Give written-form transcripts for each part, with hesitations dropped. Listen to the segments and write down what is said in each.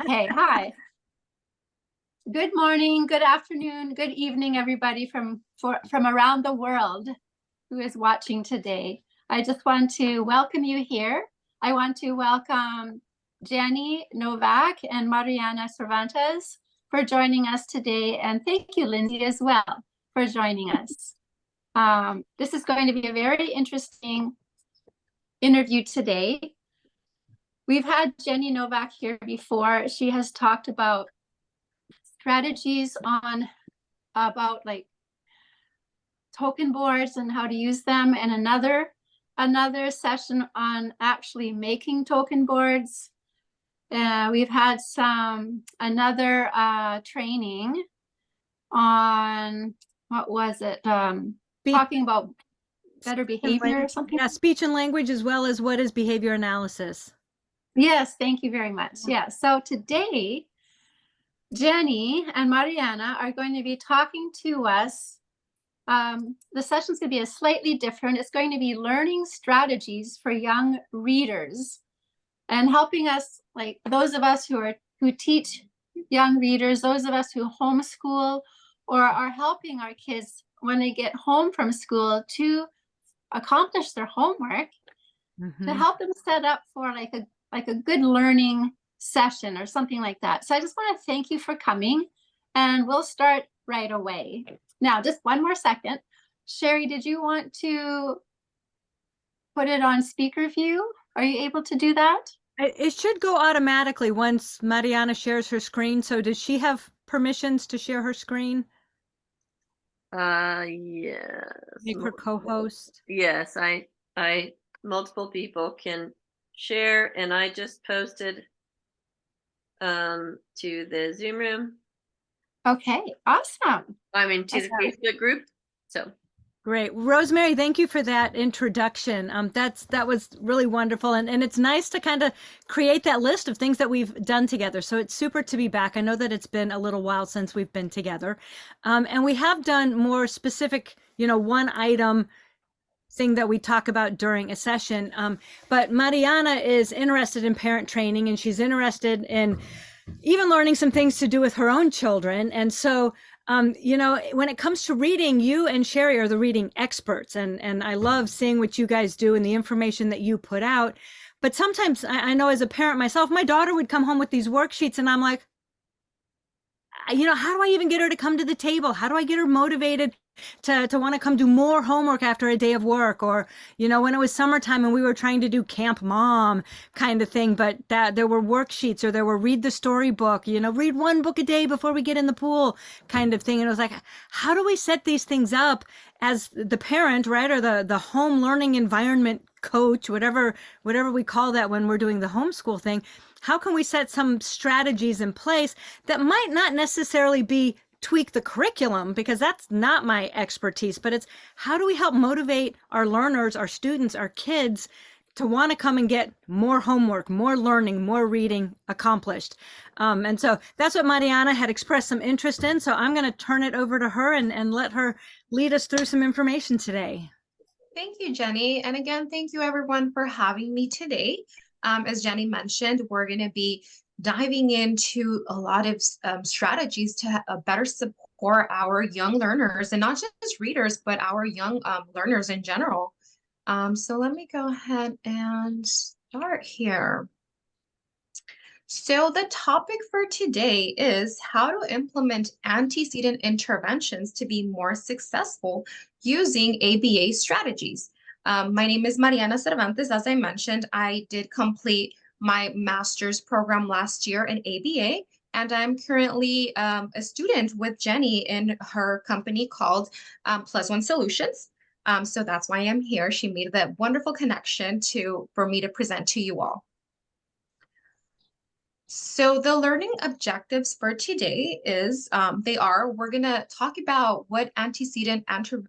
Okay, hi. Good morning, good afternoon, good evening, everybody from around the world who is watching today. I just want to welcome you here. I want to welcome Jenie, Nowak, and Marianna Cervantes for joining us today. And thank you, Lindsay, as well for joining us. This is going to be a very interesting interview today. We've had Jenie Nowak here before. She has talked about strategies on about like token boards and how to use them, and another session on actually making token boards. We've had another training on, what was it, talking about better behavior or something. Yeah, speech and language, as well as what is behavior analysis. Yes, thank you very much. Yeah, so today Jenie and Marianna are going to be talking to us. The session's going to be slightly different. It's going to be learning strategies for young readers and helping us, like those of us who teach young readers, those of us who homeschool or are helping our kids when they get home from school to accomplish their homework, to help them set up for like a good learning session or something like that. So I just want to thank you for coming, and we'll start right away. Now, just one more second. Shari, did you want to put it on speaker view? Are you able to do that? It should go automatically once Marianna shares her screen. So does she have permissions to share her screen? Yes. Make her co-host. Yes, I multiple people can share, and I just posted to the Zoom room. Okay, awesome. I mean, to the Facebook group. So great. Rosemary, thank you for that introduction. That was really wonderful. And it's nice to kind of create that list of things that we've done together. So it's super to be back. I know that it's been a little while since we've been together. And we have done more specific, one item thing that we talk about during a session. But Marianna is interested in parent training, and she's interested in even learning some things to do with her own children. And so when it comes to reading, you and Shari are the reading experts, and I love seeing what you guys do and the information that you put out. But sometimes I know, as a parent myself, my daughter would come home with these worksheets, and I'm like, how do I even get her to come to the table? How do I get her motivated to want to come do more homework after a day of work? Or, when it was summertime and we were trying to do Camp Mom kind of thing, but that there were worksheets, or there were read the storybook, read one book a day before we get in the pool kind of thing. And it was like, how do we set these things up as the parent, right? Or the home learning environment coach, whatever we call that when we're doing the homeschool thing. How can we set some strategies in place that might not necessarily be tweak the curriculum, because that's not my expertise, but it's how do we help motivate our learners, our students, our kids to want to come and get more homework, more learning, more reading accomplished. And so that's what Marianna had expressed some interest in. So I'm going to turn it over to her and let her lead us through some information today. Thank you, Jenie. And again, thank you everyone for having me today. As Jenie mentioned, we're going to be diving into a lot of strategies to better support our young learners, and not just readers, but our young learners in general. So let me go ahead and start here. So the topic for today is how to implement antecedent interventions to be more successful using ABA strategies. My name is Marianna Cervantes. As I mentioned, I did complete my master's program last year in ABA, and I'm currently a student with Jenie in her company called Plus One Solutions. So that's why I'm here. She made that wonderful connection for me to present to you all. So the learning objectives for today is, we're going to talk about what antecedent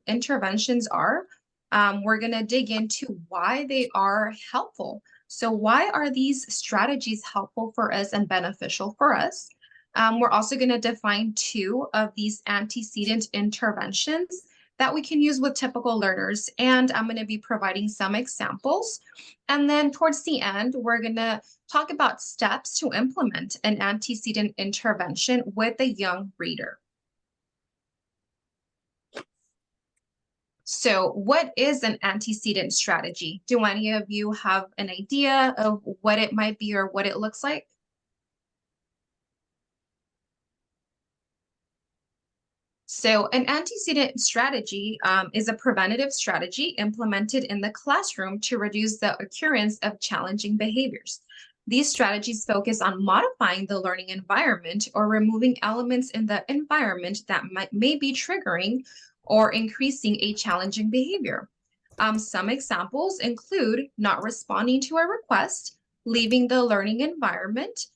interventions are. We're going to dig into why they are helpful. So why are these strategies helpful for us and beneficial for us? We're also going to define two of these antecedent interventions that we can use with typical learners. And I'm going to be providing some examples. And then towards the end, we're going to talk about steps to implement an antecedent intervention with a young reader. So what is an antecedent strategy? Do any of you have an idea of what it might be or what it looks like? So an antecedent strategy is a preventative strategy implemented in the classroom to reduce the occurrence of challenging behaviors. These strategies focus on modifying the learning environment or removing elements in the environment that may be triggering or increasing a challenging behavior. Some examples include not responding to a request, leaving the learning environment,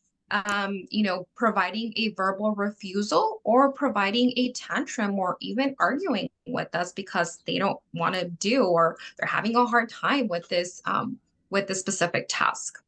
providing a verbal refusal, or providing a tantrum, or even arguing with us because they don't want to do, or they're having a hard time with this specific task.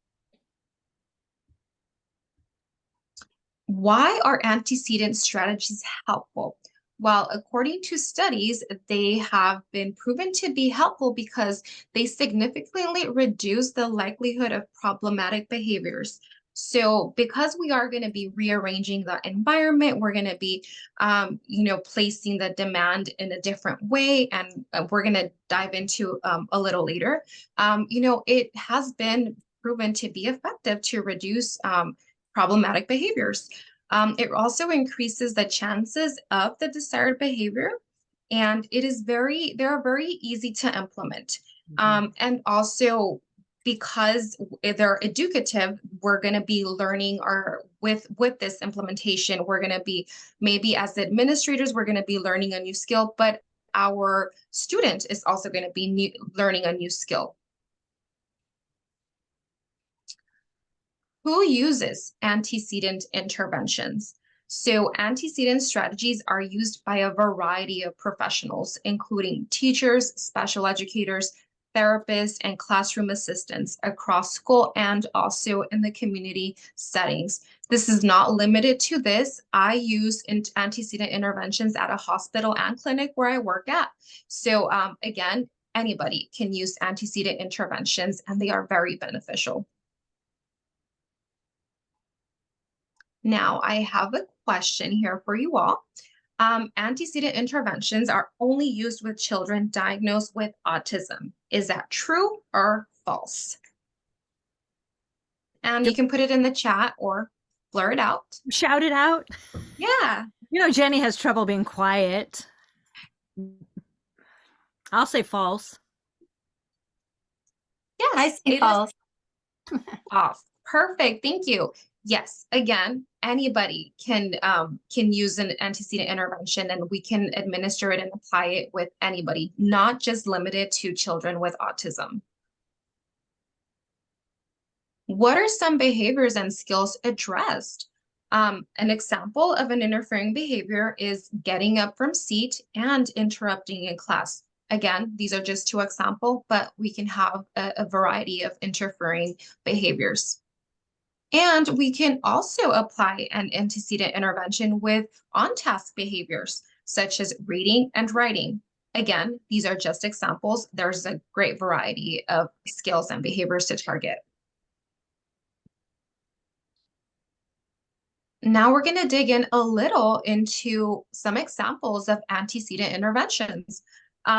Why are antecedent strategies helpful? Well, according to studies, they have been proven to be helpful because they significantly reduce the likelihood of problematic behaviors. So because we are going to be rearranging the environment, we're going to be, placing the demand in a different way, and we're going to dive into a little later. It has been proven to be effective to reduce problematic behaviors. It also increases the chances of the desired behavior, and they're very easy to implement. And also, because they're educative, we're going to be learning, or with this implementation, we're going to be, maybe as administrators, we're going to be learning a new skill, but our student is also going to be learning a new skill. Who uses antecedent interventions? So antecedent strategies are used by a variety of professionals, including teachers, special educators, therapists, and classroom assistants across school and also in the community settings. This is not limited to this. I use antecedent interventions at a hospital and clinic where I work at. So again, anybody can use antecedent interventions, and they are very beneficial. Now, I have a question here for you all. Antecedent interventions are only used with children diagnosed with autism. Is that true or false? And you can put it in the chat or blur it out. Shout it out. Yeah. Jenny has trouble being quiet. I'll say false. Yes, I say false. Off. Perfect. Thank you. Yes, again, anybody can use an antecedent intervention, and we can administer it and apply it with anybody, not just limited to children with autism. What are some behaviors and skills addressed? An example of an interfering behavior is getting up from seat and interrupting in class. Again, these are just two examples, but we can have a variety of interfering behaviors. And we can also apply an antecedent intervention with on-task behaviors, such as reading and writing. Again, these are just examples. There's a great variety of skills and behaviors to target. Now we're going to dig in a little into some examples of antecedent interventions.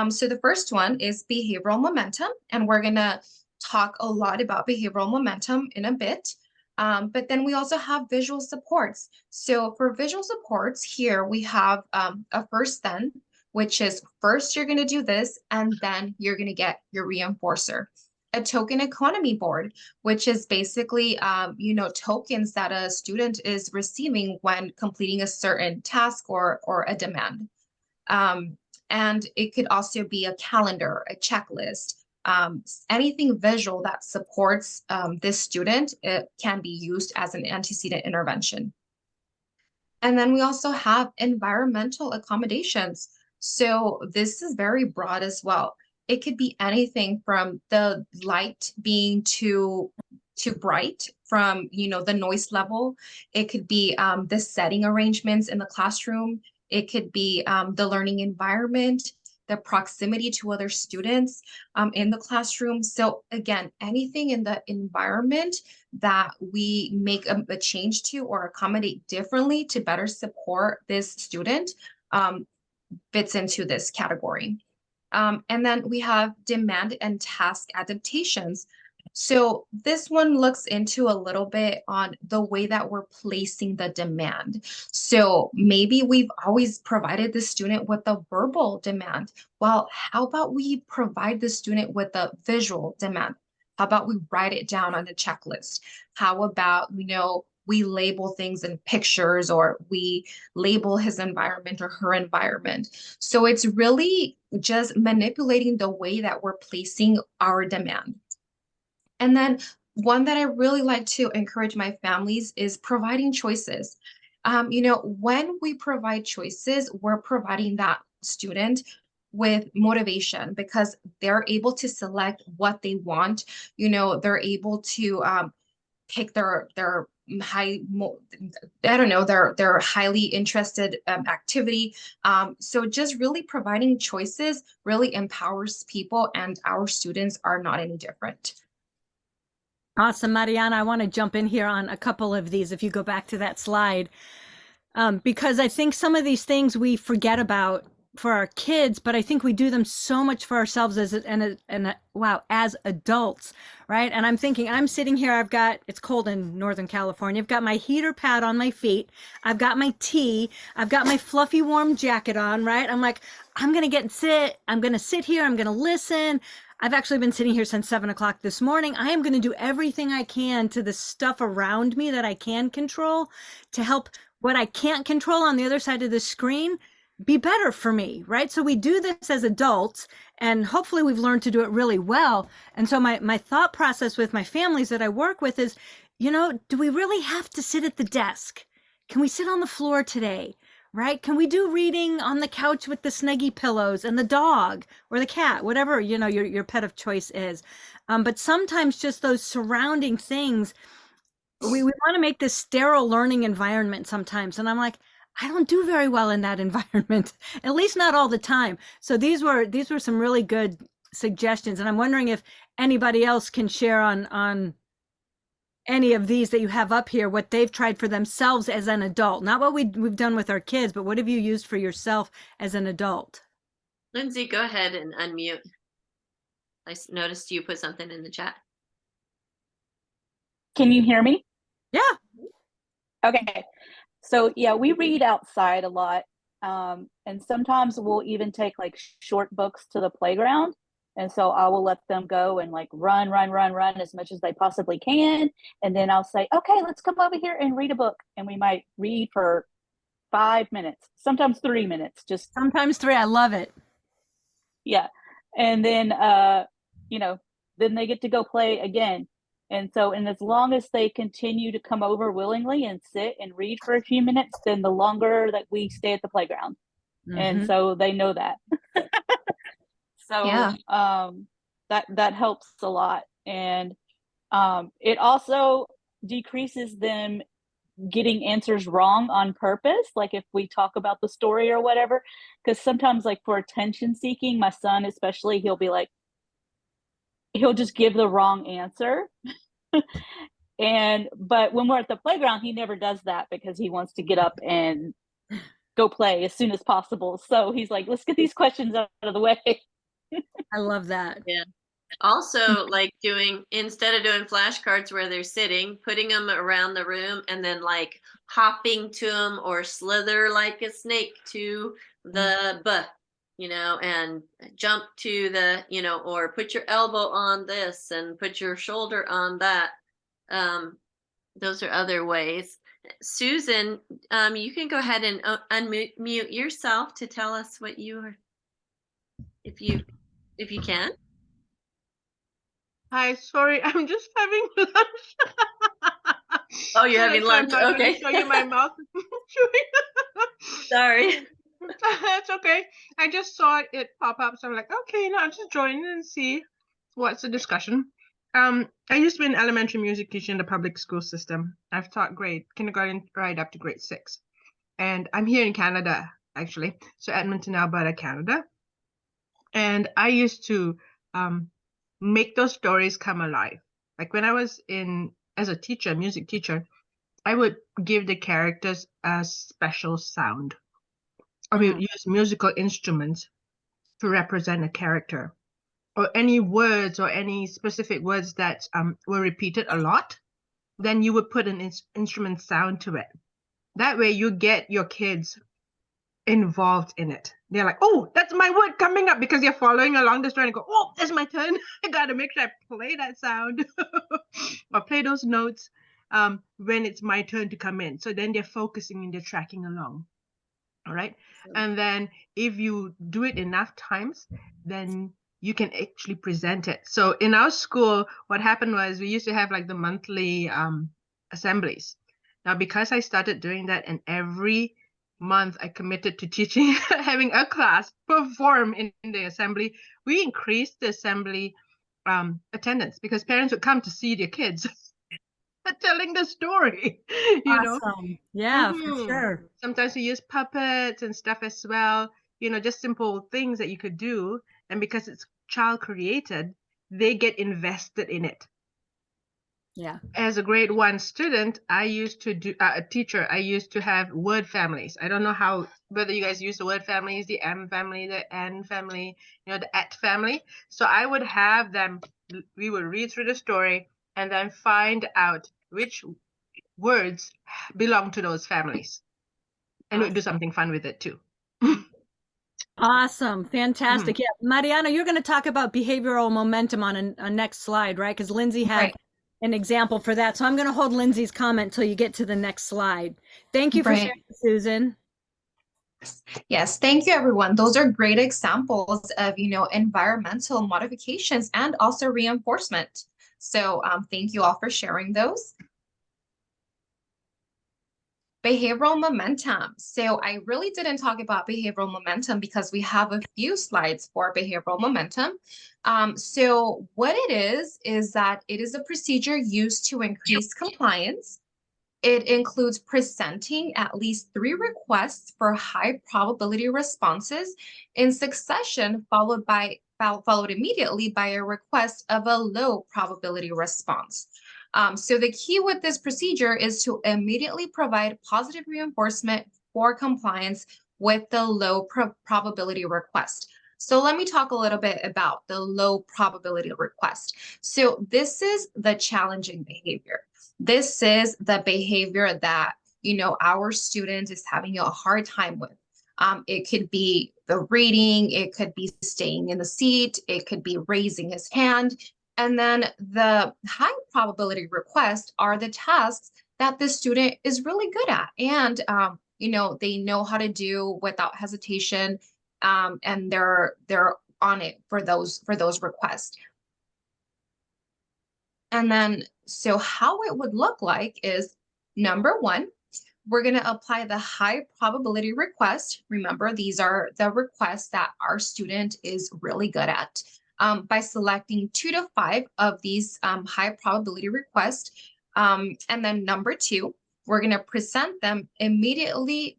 So the first one is behavioral momentum, and we're going to talk a lot about behavioral momentum in a bit. But then we also have visual supports. So for visual supports here, we have a first then, which is first you're going to do this, and then you're going to get your reinforcer. A token economy board, which is basically, tokens that a student is receiving when completing a certain task or a demand. And it could also be a calendar, a checklist, anything visual that supports this student, it can be used as an antecedent intervention. And then we also have environmental accommodations. So this is very broad as well. It could be anything from the light being too bright, from the noise level. It could be the setting arrangements in the classroom. It could be the learning environment. the proximity to other students in the classroom. So again, anything in the environment that we make a change to or accommodate differently to better support this student fits into this category. And then we have demand and task adaptations. So this one looks into a little bit on the way that we're placing the demand. So maybe we've always provided the student with a verbal demand. Well, how about we provide the student with a visual demand? How about we write it down on a checklist? How about, we label things in pictures, or we label his environment or her environment. So it's really just manipulating the way that we're placing our demand. And then one that I really like to encourage my families is providing choices. When we provide choices, we're providing that student with motivation because they're able to select what they want. They're able to pick their their highly interested activity. So just really providing choices really empowers people, and our students are not any different. Awesome, Marianna. I want to jump in here on a couple of these if you go back to that slide, because I think some of these things we forget about for our kids, but I think we do them so much for ourselves as adults, right? And I'm thinking, I'm sitting here, it's cold in Northern California. I've got my heater pad on my feet. I've got my tea. I've got my fluffy warm jacket on, right? I'm like, I'm going to sit here. I'm going to listen. I've actually been sitting here since 7 o'clock this morning. I am going to do everything I can to the stuff around me that I can control to help what I can't control on the other side of the screen be better for me, right? So we do this as adults, and hopefully we've learned to do it really well. And so my thought process with my families that I work with is, do we really have to sit at the desk? Can we sit on the floor today, right? Can we do reading on the couch with the snuggy pillows and the dog or the cat, whatever, your pet of choice is. But sometimes just those surrounding things, we want to make this sterile learning environment sometimes. And I'm like, I don't do very well in that environment, at least not all the time. So these were some really good suggestions. And I'm wondering if anybody else can share on any of these that you have up here, what they've tried for themselves as an adult, not what we've done with our kids, but what have you used for yourself as an adult? Lindsay, go ahead and unmute. I noticed you put something in the chat. Can you hear me? Yeah. Okay. So yeah, we read outside a lot. And sometimes we'll even take like short books to the playground. And so I will let them go and like run as much as they possibly can. And then I'll say, okay, let's come over here and read a book. And we might read for 5 minutes, sometimes 3 minutes, just sometimes 3. I love it. Yeah. And then, then they get to go play again. And so, and as long as they continue to come over willingly and sit and read for a few minutes, then the longer that we stay at the playground. Mm-hmm. And so they know that. So yeah. That helps a lot. And it also decreases them getting answers wrong on purpose. Like if we talk about the story or whatever, because sometimes like for attention seeking, my son especially, he'll just give the wrong answer. But when we're at the playground, he never does that because he wants to get up and go play as soon as possible. So he's like, let's get these questions out of the way. I love that. Yeah. Also, like instead of doing flashcards where they're sitting, putting them around the room and then like hopping to them or slither like a snake to the and jump to the, or put your elbow on this and put your shoulder on that. Those are other ways. Susan, you can go ahead and unmute yourself to tell us what you are, if you can. Hi, sorry, I'm just having lunch. Oh, you're having lunch. I'm not okay. Show you my mouth. Sorry. That's okay. I just saw it pop up, so I'm like, okay, now I'll just join and see what's the discussion. I used to be an elementary music teacher in the public school system. I've taught kindergarten right up to grade 6. And I'm here in Canada, actually. So Edmonton, Alberta, Canada. And I used to make those stories come alive. Like when I was as a teacher, music teacher, I would give the characters a special sound. I would use musical instruments to represent a character, or any words or any specific words that were repeated a lot. Then you would put an instrument sound to it. That way you get your kids involved in it. They're like, oh, that's my word coming up, because you're following along the story and go, oh, it's my turn. I gotta make sure I play that sound or play those notes when it's my turn to come in. So then they're focusing and they're tracking along. All right. And then if you do it enough times, then you can actually present it. So in our school, what happened was we used to have like the monthly assemblies. Now, because I started doing that, and every month I committed to teaching, having a class perform in the assembly, we increased the assembly attendance, because parents would come to see their kids telling the story, you know. Yeah, for sure. Sometimes we use puppets and stuff as well, you know, just simple things that you could do. And because it's child created, they get invested in it. Yeah. As a grade 1 student, I used to do a teacher. I used to have word families. I don't know whether you guys use the word families, the M family, the N family, you know, the at family. So I would have them. We would read through the story and then find out which words belong to those families, and we'd do something fun with it too. Awesome. Fantastic. Yeah. Marianna, you're going to talk about behavioral momentum on a next slide, right? Because Lindsay had an example for that. So I'm going to hold Lindsay's comment till you get to the next slide. Thank you for sharing, Susan. Yes, thank you, everyone. Those are great examples of, you know, environmental modifications and also reinforcement. So thank you all for sharing those. Behavioral momentum. So I really didn't talk about behavioral momentum because we have a few slides for behavioral momentum. So what it is that it is a procedure used to increase compliance. It includes presenting at least 3 requests for high probability responses in succession, followed immediately by a request of a low probability response. So the key with this procedure is to immediately provide positive reinforcement for compliance with the low probability request. So let me talk a little bit about the low probability request. So this is the challenging behavior. This is the behavior that, you know, our student is having a hard time with. It could be the reading, it could be staying in the seat, it could be raising his hand. And then the high probability requests are the tasks that the student is really good at. And, you know, they know how to do without hesitation. And they're on it for those requests. And then, so how it would look like is, number 1, we're going to apply the high probability request. Remember, these are the requests that our student is really good at. By selecting 2 to 5 of these high probability requests. And then number 2, we're going to present them immediately,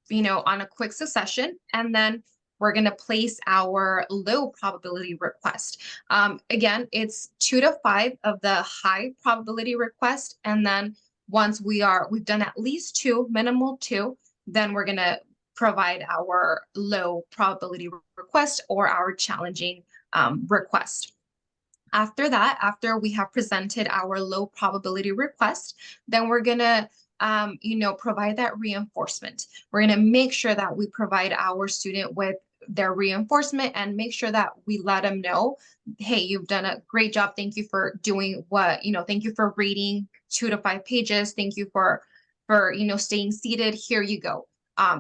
you know, on a quick succession. And then we're going to place our low probability request. Again, it's 2 to 5 of the high probability request. And then once we've done at least 2, minimal 2, then we're going to provide our low probability request or our challenging request. After that, after we have presented our low probability request, then we're going to you know, provide that reinforcement. We're going to make sure that we provide our student with their reinforcement and make sure that we let them know, hey, you've done a great job. Thank you for doing what, you know, thank you for reading 2 to 5 pages. Thank you for, you know, staying seated. Here you go.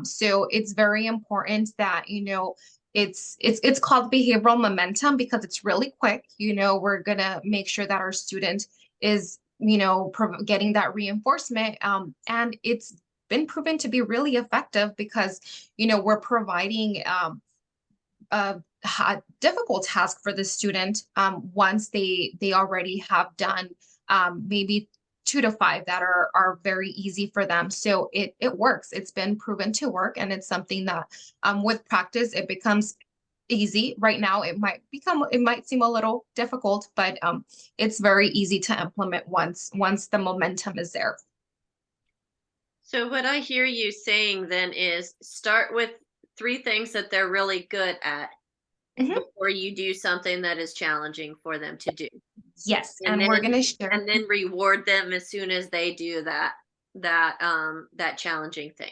So it's very important that, you know, it's called behavioral momentum because it's really quick. You know, we're going to make sure that our student is, you know, getting that reinforcement. And it's been proven to be really effective because, you know, we're providing a difficult task for the student once they already have done maybe 2 to 5 that are very easy for them. So it works. It's been proven to work, and it's something that with practice, it becomes easy. Right now, it might seem a little difficult, but it's very easy to implement once the momentum is there. So what I hear you saying then is start with 3 things that they're really good at before you do something that is challenging for them to do. Yes, And and we're then- gonna share. And then reward them as soon as they do that challenging thing.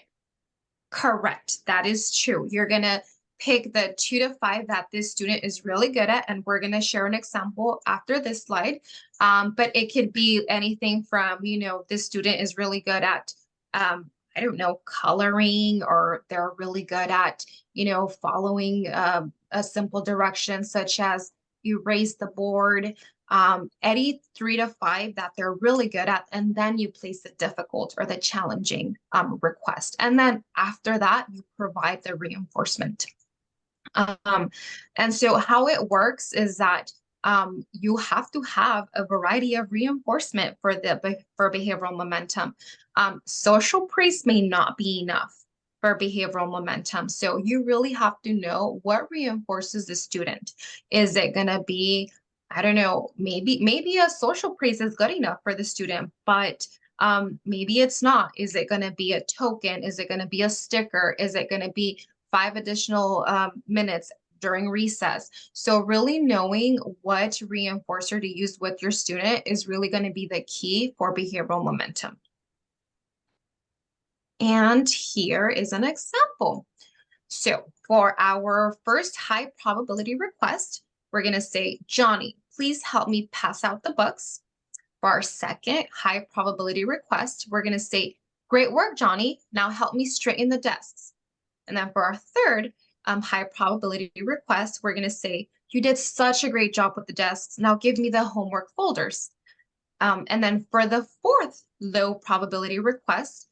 Correct. That is true. You're gonna pick the 2 to 5 that this student is really good at, and we're gonna share an example after this slide. But it could be anything from, this student is really good at, I don't know, coloring, or they're really good at, following a simple direction, such as you raise the board. Any 3 to 5 that they're really good at, and then you place the difficult or the challenging request. And then after that, you provide the reinforcement. And so how it works is that you have to have a variety of reinforcement for behavioral momentum. Social praise may not be enough for behavioral momentum. So you really have to know what reinforces the student. Is it going to be, I don't know, maybe a social praise is good enough for the student, but maybe it's not. Is it going to be a token? Is it going to be a sticker? Is it going to be 5 additional minutes during recess? So really knowing what reinforcer to use with your student is really going to be the key for behavioral momentum. And here is an example. So for our first high probability request, we're going to say, Johnny, please help me pass out the books. For our second high probability request, we're going to say, great work, Johnny. Now help me straighten the desks. And then for our third high probability request, we're going to say, you did such a great job with the desks. Now give me the homework folders. And then for the fourth low probability request,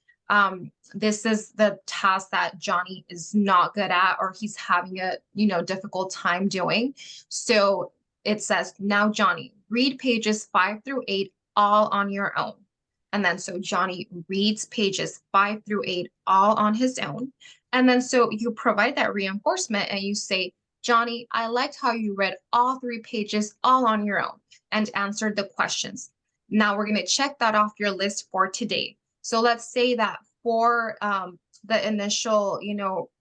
this is the task that Johnny is not good at, or he's having a difficult time doing. So it says, now Johnny, read pages 5 through 8 all on your own. And then so Johnny reads pages 5 through 8 all on his own. And then so you provide that reinforcement and you say, Johnny, I liked how you read all 3 pages all on your own and answered the questions. Now we're going to check that off your list for today. So let's say that for the initial,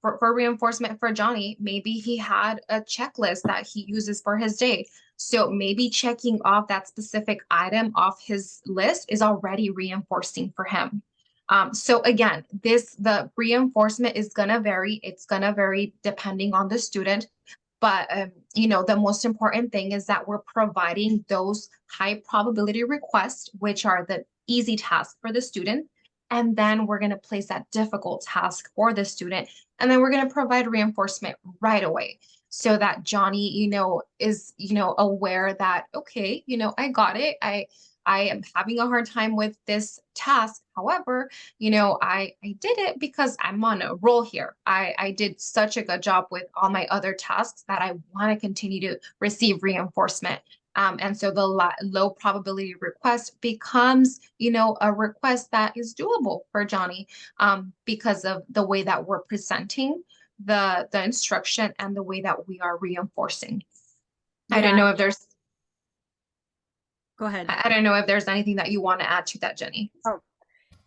for reinforcement for Johnny, maybe he had a checklist that he uses for his day. So maybe checking off that specific item off his list is already reinforcing for him. So again, the reinforcement is going to vary. It's going to vary depending on the student. But, the most important thing is that we're providing those high probability requests, which are the easy task for the student. And then we're going to place that difficult task for the student. And then we're going to provide reinforcement right away so that Johnny, is, aware that, okay, I got it. I am having a hard time with this task. However, I did it because I'm on a roll here. I did such a good job with all my other tasks that I want to continue to receive reinforcement. And so the low probability request becomes, a request that is doable for Johnny because of the way that we're presenting the instruction and the way that we are reinforcing. I don't know if there's Go ahead. I don't know if there's anything that you want to add to that, Jenny. Oh,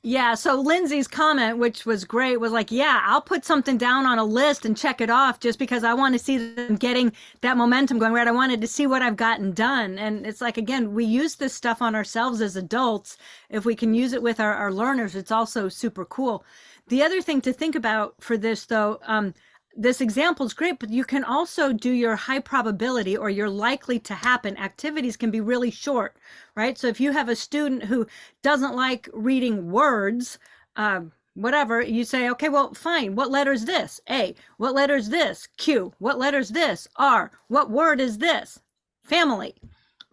yeah. So Lindsay's comment, which was great, was like, yeah, I'll put something down on a list and check it off just because I want to see them getting that momentum going, right? I wanted to see what I've gotten done. And it's like, again, we use this stuff on ourselves as adults. If we can use it with our learners, it's also super cool. The other thing to think about for this, though, this example is great, but you can also do your high probability or your likely to happen activities can be really short, right? So if you have a student who doesn't like reading words, whatever, you say, okay, well, fine. What letter is this? A. What letter is this? Q. What letter is this? R. What word is this? Family.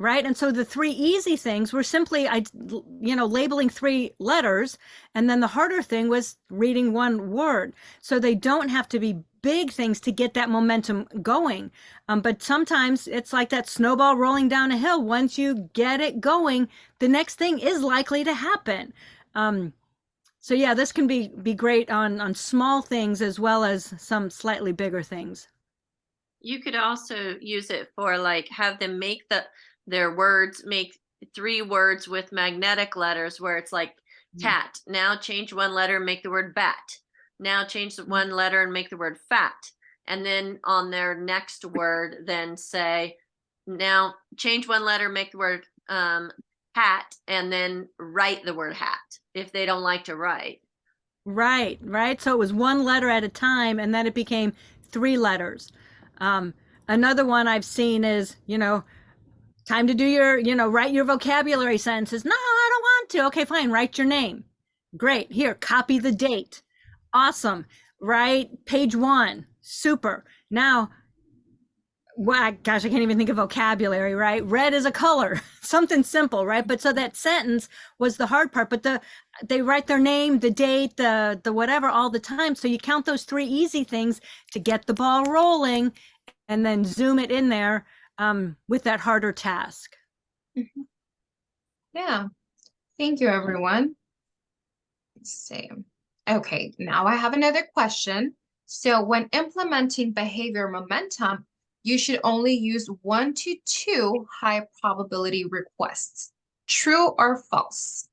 Right. And so the 3 easy things were simply, labeling 3 letters. And then the harder thing was reading 1 word. So they don't have to be big things to get that momentum going. But sometimes it's like that snowball rolling down a hill. Once you get it going, the next thing is likely to happen. So yeah, this can be great on small things as well as some slightly bigger things. You could also use it for like have them make their words make 3 words with magnetic letters where it's like cat. Now change one letter and make the word bat. Now change the one letter and make the word fat. And then on their next word, then say, now change one letter, make the word hat, and then write the word hat if they don't like to write. Right, right. So it was one letter at a time, and then it became 3 letters. Another one I've seen is, time to do your, write your vocabulary sentences. No, I don't want to. Okay, fine. Write your name. Great. Here, copy the date. Awesome. Write page 1. Super. Now, well, gosh, I can't even think of vocabulary, right? Red is a color, something simple, right? But so that sentence was the hard part, but they write their name, the date, the whatever all the time. So you count those 3 easy things to get the ball rolling and then zoom it in there with that harder task. Yeah. Thank you, everyone. Let's see. Okay, now I have another question. So when implementing behavior momentum, you should only use 1 to 2 high probability requests. True or false?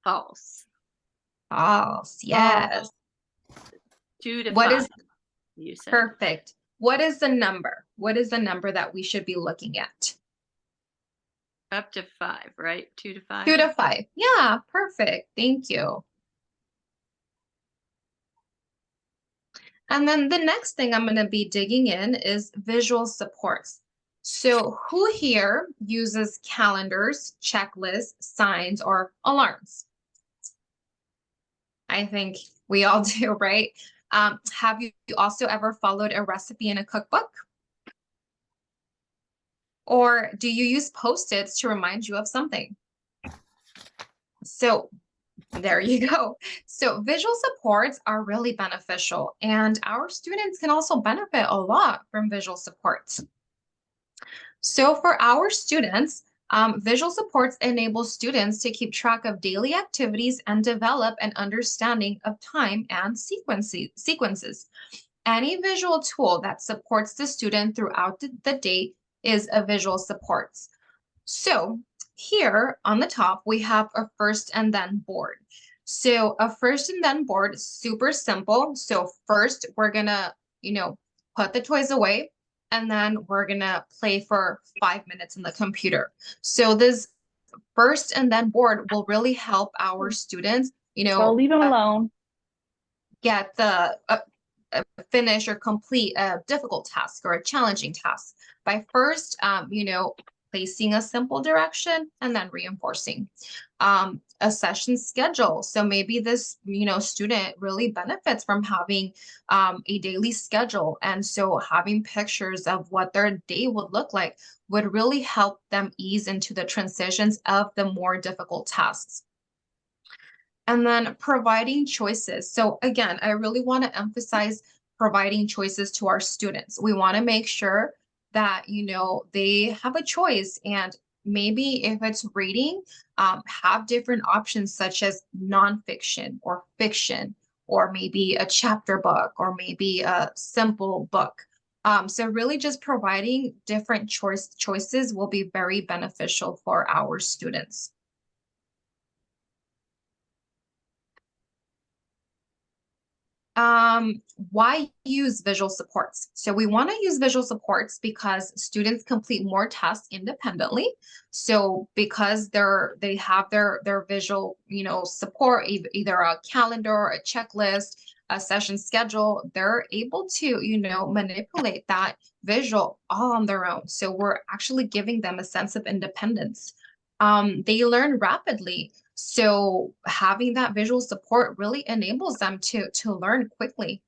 False. False, yes. 2 to What 5. is You said perfect? What is the number? What is the number that we should be looking at? up to 5, right? 2 to 5. 2 to 5. Yeah, perfect. Thank you. And then the next thing I'm going to be digging in is visual supports. So who here uses calendars, checklists, signs, or alarms? I think we all do, right? Have you also ever followed a recipe in a cookbook? Or do you use Post-its to remind you of something? So there you go. So visual supports are really beneficial, and our students can also benefit a lot from visual supports. So for our students, visual supports enable students to keep track of daily activities and develop an understanding of time and sequences. Any visual tool that supports the student throughout the day is a visual supports. So here on the top, we have a first and then board. So a first and then board is super simple. So first we're gonna, put the toys away, and then we're gonna play for 5 minutes in the computer. So this first and then board will really help our students, So leave them alone. get the finish or complete a difficult task or a challenging task by first, placing a simple direction and then reinforcing. A session schedule. So maybe this, student really benefits from having a daily schedule. And so having pictures of what their day would look like would really help them ease into the transitions of the more difficult tasks. And then providing choices. So again, I really want to emphasize providing choices to our students. We want to make sure that, they have a choice, and maybe if it's reading, have different options such as nonfiction or fiction, or maybe a chapter book, or maybe a simple book. So really just providing different choices will be very beneficial for our students. Why use visual supports? So we want to use visual supports because students complete more tasks independently. So because they have their visual, support, either a calendar, a checklist, a session schedule, they're able to, manipulate that visual all on their own. So we're actually giving them a sense of independence. They learn rapidly. So having that visual support really enables them to learn quickly.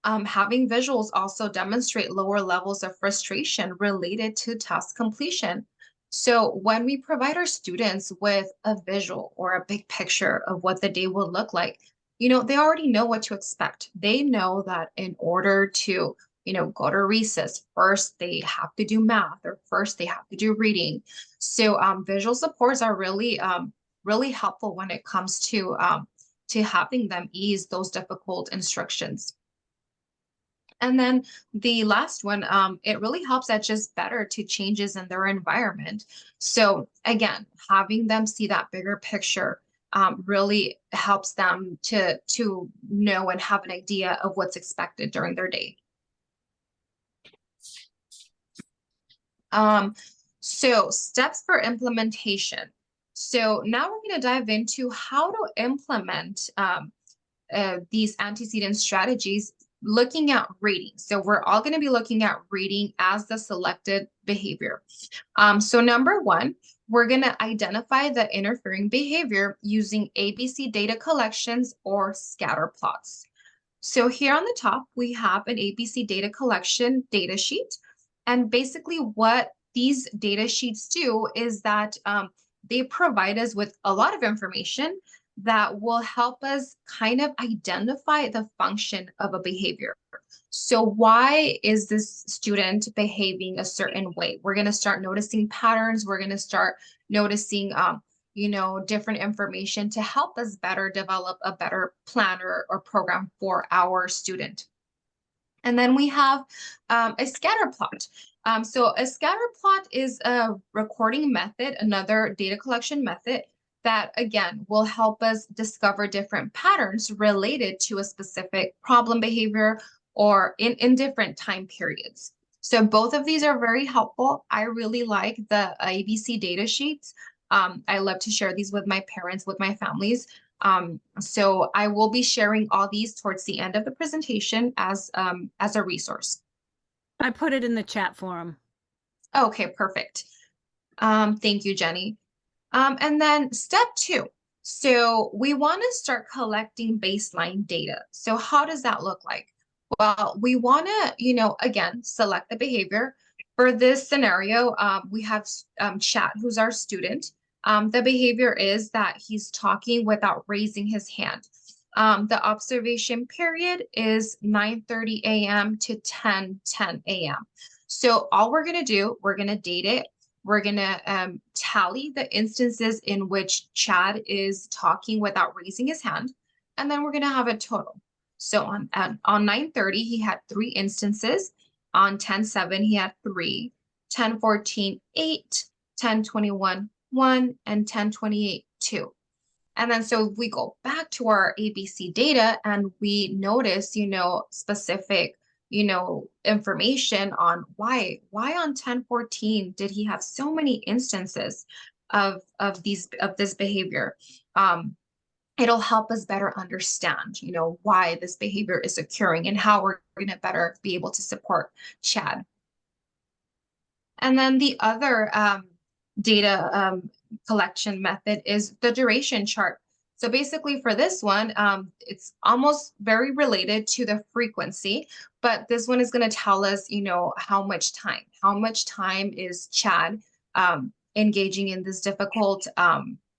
Having visuals also demonstrate lower levels of frustration related to task completion. So when we provide our students with a visual or a big picture of what the day will look like, they already know what to expect. They know that in order to, go to recess, first they have to do math, or first they have to do reading. So visual supports are really helpful when it comes to having them ease those difficult instructions. And then the last one, it really helps adjust better to changes in their environment. So again, having them see that bigger picture really helps them to know and have an idea of what's expected during their day. So steps for implementation. So now we're going to dive into how to implement these antecedent strategies looking at reading. So we're all going to be looking at reading as the selected behavior. So number one, we're going to identify the interfering behavior using ABC data collections or scatter plots. So here on the top, we have an ABC data collection data sheet. And basically what these data sheets do is that they provide us with a lot of information that will help us kind of identify the function of a behavior. So why is this student behaving a certain way? We're going to start noticing patterns. We're going to start noticing, different information to help us better develop a better plan or program for our student. And then we have a scatter plot. So a scatter plot is a recording method, another data collection method that, again, will help us discover different patterns related to a specific problem behavior or in different time periods. So both of these are very helpful. I really like the ABC data sheets. I love to share these with my parents, with my families. So I will be sharing all these towards the end of the presentation as a resource. I put it in the chat forum. Okay, perfect. Thank you, Jenny. And then step 2. So we want to start collecting baseline data. So how does that look like? Well, we want to, again, select the behavior. For this scenario, we have Chad, who's our student. The behavior is that he's talking without raising his hand. The observation period is 9:30 a.m. to 10:10 a.m. So all we're going to do, we're going to date it. We're going to tally the instances in which Chad is talking without raising his hand. And then we're going to have a total. So on 9:30, he had 3 instances. On 10:07, he had 3. 10:14, 8. 10:21, 1. And 10:28, 2. And then so we go back to our ABC data and we notice, specific, information on why on 10:14 did he have so many instances of this behavior. It'll help us better understand, why this behavior is occurring and how we're going to better be able to support Chad. And then the other data collection method is the duration chart. So basically for this one, it's almost very related to the frequency, but this one is going to tell us, how much time is Chad engaging in this difficult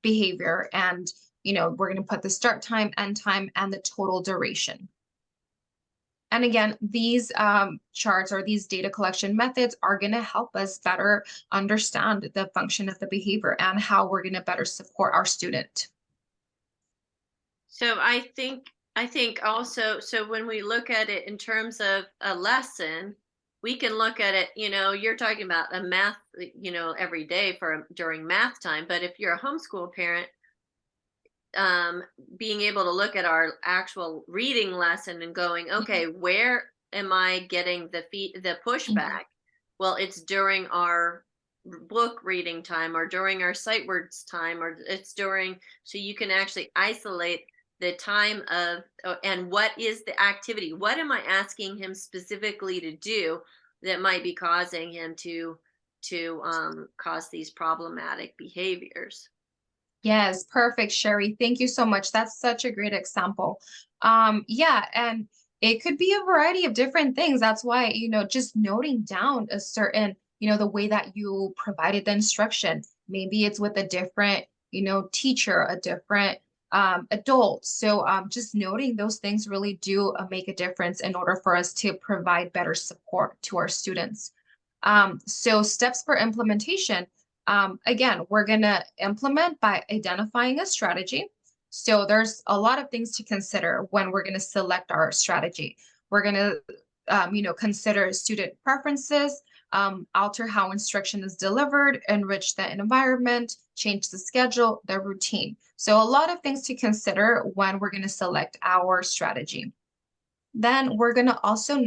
behavior. And, we're going to put the start time, end time, and the total duration. And again, these charts or these data collection methods are going to help us better understand the function of the behavior and how we're going to better support our student. So I think also, so when we look at it in terms of a lesson, we can look at it, you're talking about a math, every day during math time. But if you're a homeschool parent, being able to look at our actual reading lesson and going, okay, where am I getting the pushback? Well, it's during our book reading time or during our sight words time, or it's during, so you can actually isolate the time of, and what is the activity? What am I asking him specifically to do that might be causing him to cause these problematic behaviors? Yes, perfect, Shari. Thank you so much. That's such a great example. Yeah, and it could be a variety of different things. That's why, just noting down a certain, the way that you provided the instruction. Maybe it's with a different, teacher, a different adult. So just noting those things really do make a difference in order for us to provide better support to our students. So steps for implementation. Again, we're going to implement by identifying a strategy. So there's a lot of things to consider when we're going to select our strategy. We're going to consider student preferences, alter how instruction is delivered, enrich the environment, change the schedule, the routine. So a lot of things to consider when we're going to select our strategy. Then we're going to also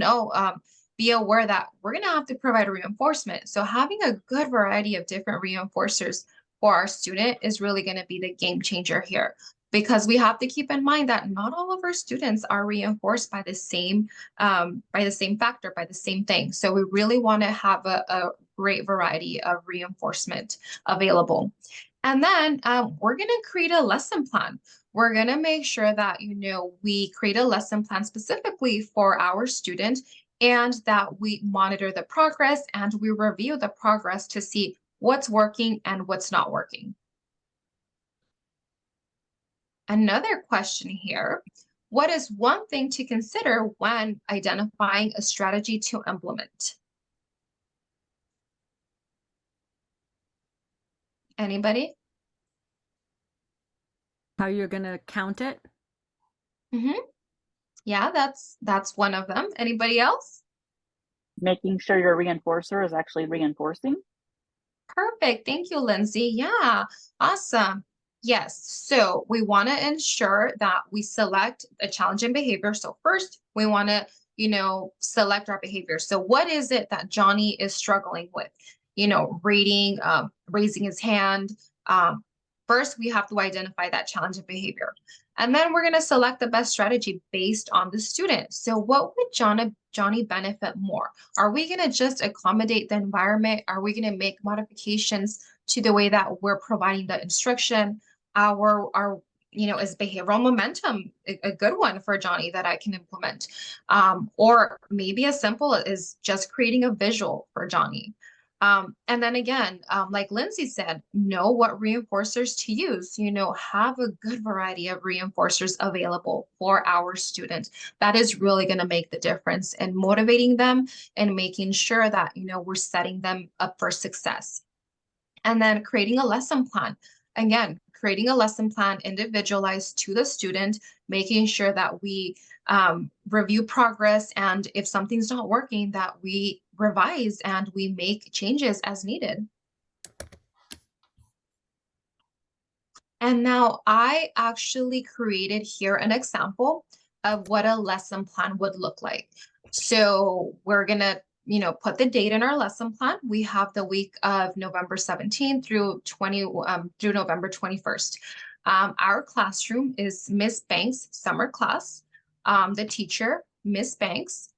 be aware that we're going to have to provide reinforcement. So having a good variety of different reinforcers for our student is really going to be the game changer here, because we have to keep in mind that not all of our students are reinforced by the same factor, by the same thing. So we really want to have a great variety of reinforcement available. And then we're going to create a lesson plan. We're going to make sure that, we create a lesson plan specifically for our student, and that we monitor the progress and we review the progress to see what's working and what's not working. Another question here: what is one thing to consider when identifying a strategy to implement? Anybody? How you're going to count it? Yeah, that's one of them. Anybody else? Making sure your reinforcer is actually reinforcing. Perfect. Thank you, Lindsay. Yeah, awesome. Yes, so we want to ensure that we select a challenging behavior. So first, we want to, select our behavior. So what is it that Johnny is struggling with? Reading, raising his hand. First, we have to identify that challenging behavior. And then we're going to select the best strategy based on the student. So what would Johnny benefit more? Are we going to just accommodate the environment? Are we going to make modifications to the way that we're providing the instruction? Is behavioral momentum a good one for Johnny that I can implement? Or maybe as simple as just creating a visual for Johnny. And then again, like Lindsay said, know what reinforcers to use. Have a good variety of reinforcers available for our students. That is really going to make the difference in motivating them and making sure that, we're setting them up for success. And then creating a lesson plan. Again, creating a lesson plan individualized to the student, making sure that we review progress, and if something's not working, that we revise and we make changes as needed. And now I actually created here an example of what a lesson plan would look like. So we're gonna, put the date in our lesson plan. We have the week of November 17th through November 21st. Our classroom is Miss Banks' summer class. The teacher, Miss Banks.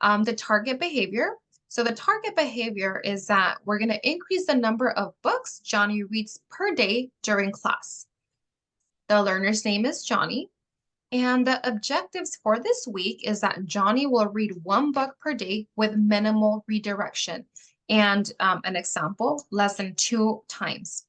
The target behavior. So the target behavior is that we're going to increase the number of books Johnny reads per day during class. The learner's name is Johnny. And the objectives for this week is that Johnny will read 1 book per day with minimal redirection. And an example, less than 2 times.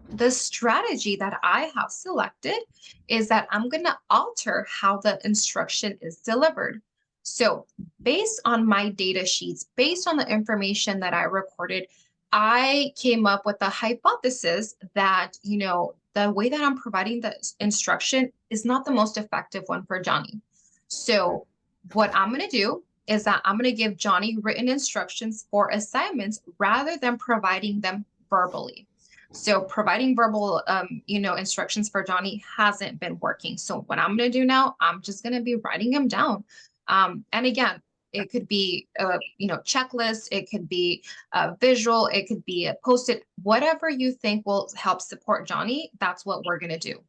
The strategy that I have selected is that I'm going to alter how the instruction is delivered. So based on my data sheets, based on the information that I recorded, I came up with a hypothesis that, the way that I'm providing the instruction is not the most effective one for Johnny. So what I'm going to do is that I'm going to give Johnny written instructions for assignments rather than providing them verbally. So providing verbal, instructions for Johnny hasn't been working. So what I'm going to do now, I'm just going to be writing them down. And again, it could be a, checklist, it could be a visual, it could be a Post-it, whatever you think will help support Johnny, that's what we're going to do.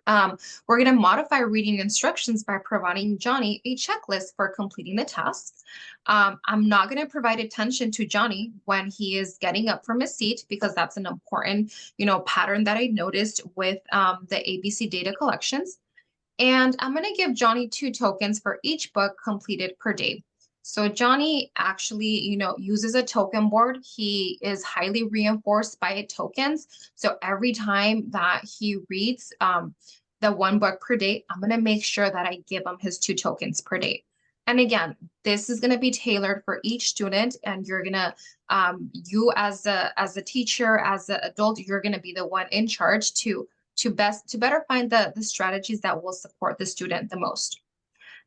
We're going to modify reading instructions by providing Johnny a checklist for completing the tasks. I'm not going to provide attention to Johnny when he is getting up from his seat, because that's an important, pattern that I noticed with the ABC data collections. And I'm going to give Johnny 2 tokens for each book completed per day. So Johnny actually, uses a token board. He is highly reinforced by tokens. So every time that he reads the 1 book per day, I'm going to make sure that I give him his 2 tokens per day. And again, this is going to be tailored for each student, and you're going to, you as a teacher, as an adult, you're going to be the one in charge to better find the strategies that will support the student the most.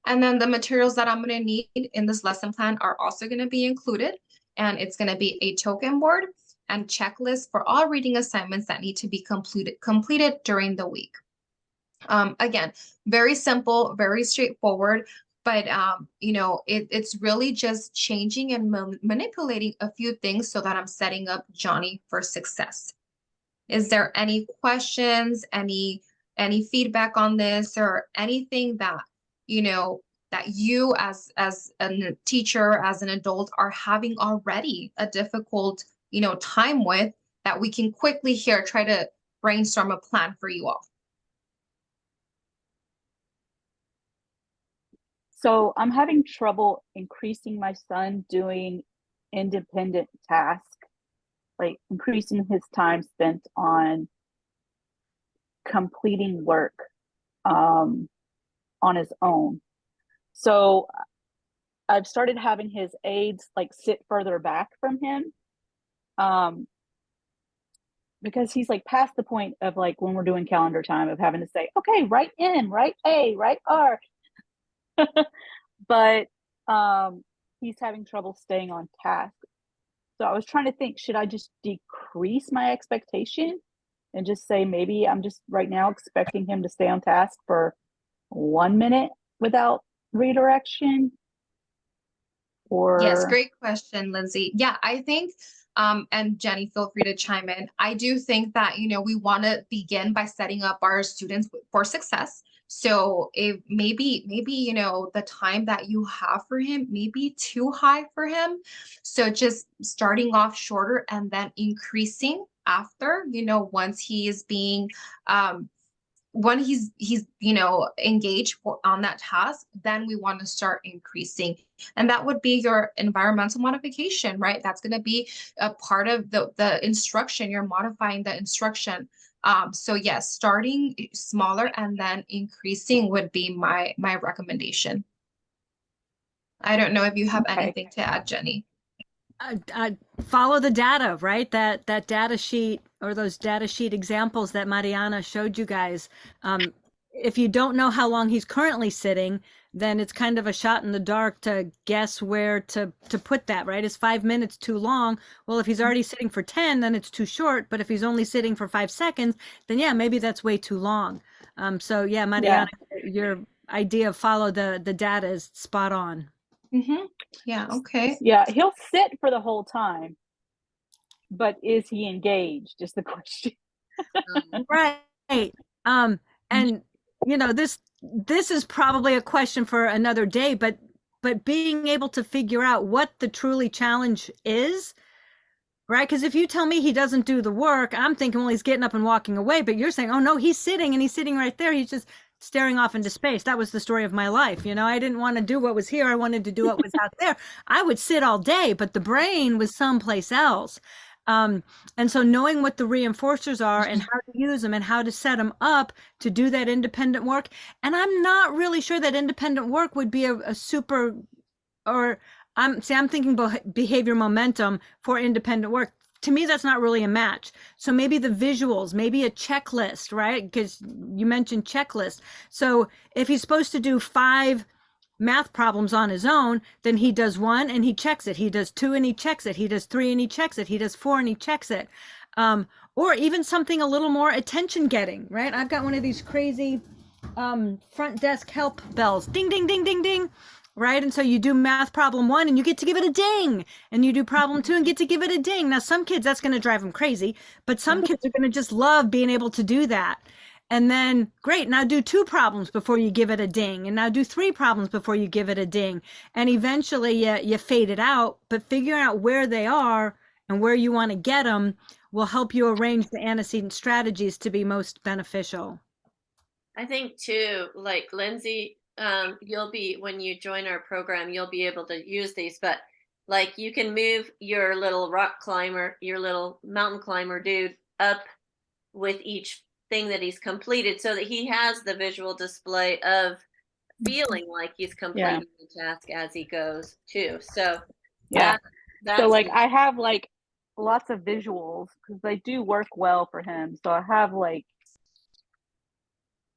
And then the materials that I'm going to need in this lesson plan are also going to be included. And it's going to be a token board and checklist for all reading assignments that need to be completed during the week. Again, very simple, very straightforward, but you know, it's really just changing and manipulating a few things so that I'm setting up Johnny for success. Is there any questions, any feedback on this, or anything that, you know, that you as a teacher, as an adult, are having already a difficult, you know, time with, that we can quickly here try to brainstorm a plan for you all? So I'm having trouble increasing my son doing independent tasks, like increasing his time spent on completing work on his own. So I've started having his aides like sit further back from him, because he's like past the point of like when we're doing calendar time of having to say, okay, write N, write A, write R. But he's having trouble staying on task. So I was trying to think, should I just decrease my expectation and just say, maybe I'm just right now expecting him to stay on task for 1 minute without redirection? Or yes, great question, Lindsay. Yeah, I think, and Jenny, feel free to chime in. I do think that, you know, we want to begin by setting up our students for success. So if maybe, you know, the time that you have for him may be too high for him. So just starting off shorter and then increasing after, you know, once he is being, when he's you know, engaged on that task, then we want to start increasing. And that would be your environmental modification, right? That's going to be a part of the instruction. You're modifying the instruction. So yes, starting smaller and then increasing would be my recommendation. I don't know if you have anything to add, Jenny. Follow the data, right? That data sheet, or those data sheet examples that Marianna showed you guys. If you don't know how long he's currently sitting, then it's kind of a shot in the dark to guess where to put that, right? Is 5 minutes too long? Well, if he's already sitting for 10, then it's too short. But if he's only sitting for 5 seconds, then yeah, maybe that's way too long. So yeah, Marianna, your idea of follow the data is spot on. Mm-hmm. Yeah, okay. Yeah, he'll sit for the whole time, but is he engaged is the question. Right. And you know, this is probably a question for another day, but being able to figure out what the truly challenge is, right? Because if you tell me he doesn't do the work, I'm thinking, well, he's getting up and walking away, but you're saying, oh no, he's sitting, and he's sitting right there. He's just staring off into space. That was the story of my life. You know, I didn't want to do what was here. I wanted to do what was out there. I would sit all day, but the brain was someplace else. And so knowing what the reinforcers are and how to use them and how to set them up to do that independent work. And I'm not really sure that independent work would be a super, or I'm thinking behavior momentum for independent work. To me, that's not really a match. So maybe the visuals, maybe a checklist, right? Because you mentioned checklist. So if he's supposed to do 5 math problems on his own, then he does 1 and he checks it. He does 2 and he checks it. He does 3 and he checks it. He does 4 and he checks it. Or even something a little more attention getting, right? I've got one of these crazy front desk help bells. Ding, ding, ding, ding, ding. Right? And so you do math problem 1 and you get to give it a ding, and you do problem 2 and get to give it a ding. Now, some kids, that's going to drive them crazy, but some kids are going to just love being able to do that. And then, great, now do 2 problems before you give it a ding, and now do 3 problems before you give it a ding. And eventually you fade it out, but figuring out where they are and where you want to get them will help you arrange the antecedent strategies to be most beneficial. I think too, like Lindsay, you'll be, when you join our program, you'll be able to use these, but like you can move your little rock climber, your little mountain climber dude up with each thing that he's completed, so that he has the visual display of feeling like he's completing the task as he goes too. So yeah, that's so like I have like lots of visuals because they do work well for him. So I have like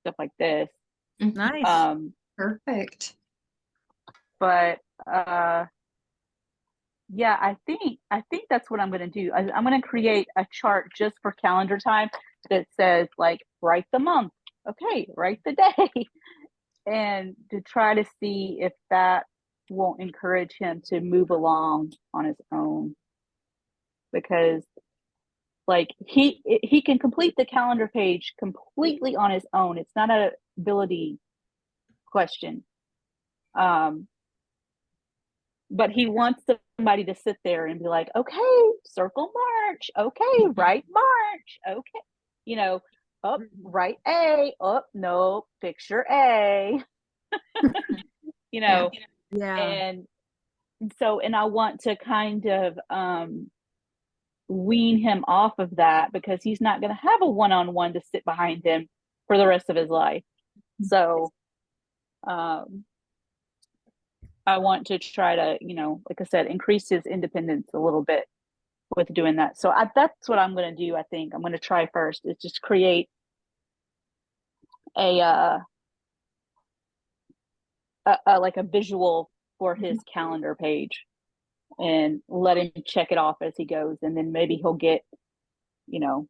stuff like this. Nice. Perfect. But yeah, I think that's what I'm going to do. I'm going to create a chart just for calendar time that says like write the month, okay, write the day, and to try to see if that won't encourage him to move along on his own, because like he can complete the calendar page completely on his own. It's not an ability question. But he wants somebody to sit there and be like, okay, circle March, okay, write March, okay, you know, up, write A, up, no, picture A, you know, Yeah. and so, and I want to kind of wean him off of that, because he's not going to have a one-on-one to sit behind him for the rest of his life. So, I want to try to, you know, like I said, increase his independence a little bit with doing that. So that's what I'm going to do. I think I'm going to try first is just create a like a visual for his calendar page and let him check it off as he goes. And then maybe he'll get, you know,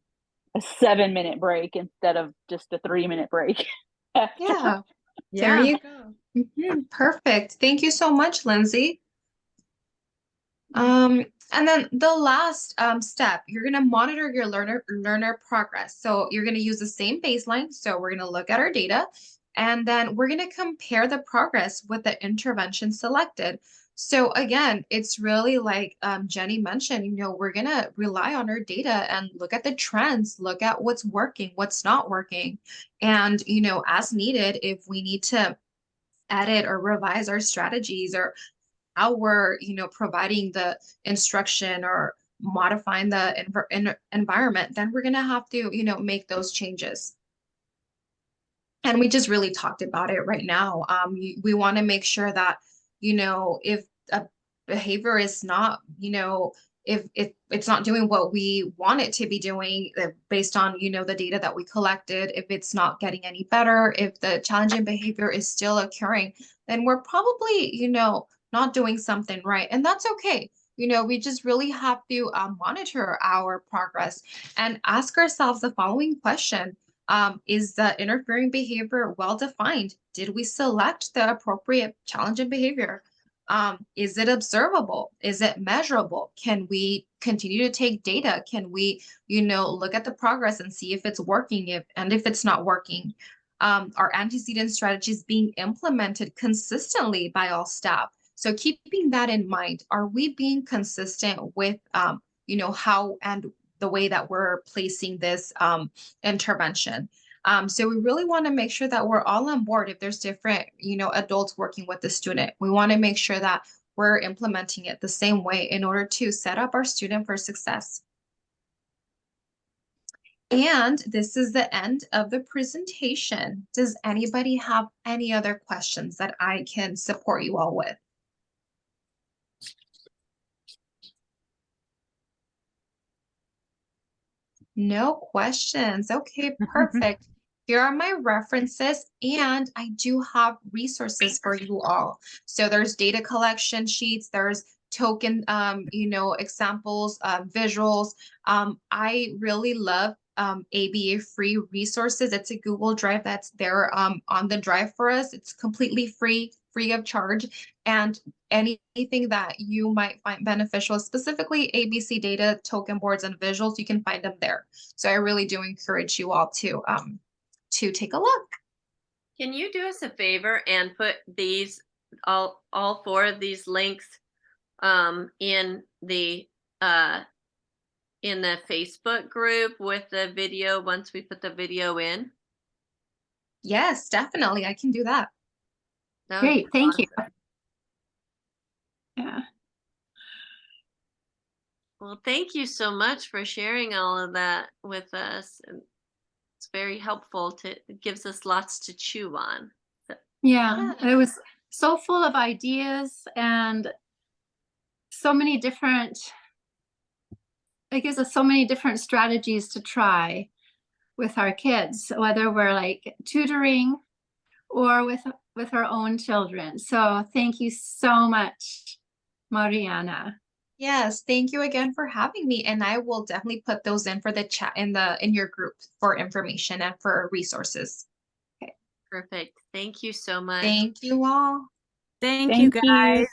a 7-minute break instead of just a 3-minute break. Yeah. There you go. Perfect. Thank you so much, Lindsay. And then the last step, you're going to monitor your learner progress. So you're going to use the same baseline. So we're going to look at our data, and then we're going to compare the progress with the intervention selected. So again, it's really like Jenie mentioned, you know, we're going to rely on our data and look at the trends, look at what's working, what's not working. And, you know, as needed, if we need to edit or revise our strategies or how we're, you know, providing the instruction or modifying the environment, then we're going to have to, you know, make those changes. And we just really talked about it right now. We want to make sure that, you know, if a behavior is not, you know, if it's not doing what we want it to be doing based on, you know, the data that we collected, if it's not getting any better, if the challenging behavior is still occurring, then we're probably, you know, not doing something right. And that's okay. You know, we just really have to monitor our progress and ask ourselves the following question. Is the interfering behavior well-defined? Did we select the appropriate challenging behavior? Is it observable? Is it measurable? Can we continue to take data? Can we, you know, look at the progress and see if it's working, if it's not working? Are antecedent strategies being implemented consistently by all staff? So keeping that in mind, are we being consistent with, you know, how and the way that we're placing this intervention? So we really want to make sure that we're all on board. If there's different, you know, adults working with the student, we want to make sure that we're implementing it the same way in order to set up our student for success. And this is the end of the presentation. Does anybody have any other questions that I can support you all with? No questions. Okay, perfect. Here are my references, and I do have resources for you all. So there's data collection sheets, there's token, you know, examples, visuals. I really love ABA free resources. It's a Google Drive that's there on the drive for us. It's completely free of charge. And anything that you might find beneficial, specifically ABC data, token boards, and visuals, you can find them there. So I really do encourage you all to take a look. Can you do us a favor and put these all 4 of these links in the Facebook group with the video once we put the video in? Yes, definitely. I can do that. Great, thank you. Yeah. Well, thank you so much for sharing all of that with us. It's very helpful. It gives us lots to chew on. Yeah, it was so full of ideas and so many different, it gives us so many different strategies to try with our kids, whether we're like tutoring or with her own children. So thank you so much, Marianna. Yes, thank you again for having me. And I will definitely put those in for the chat in your group for information and for resources. Perfect. Thank you so much. Thank you all. Thank you, guys.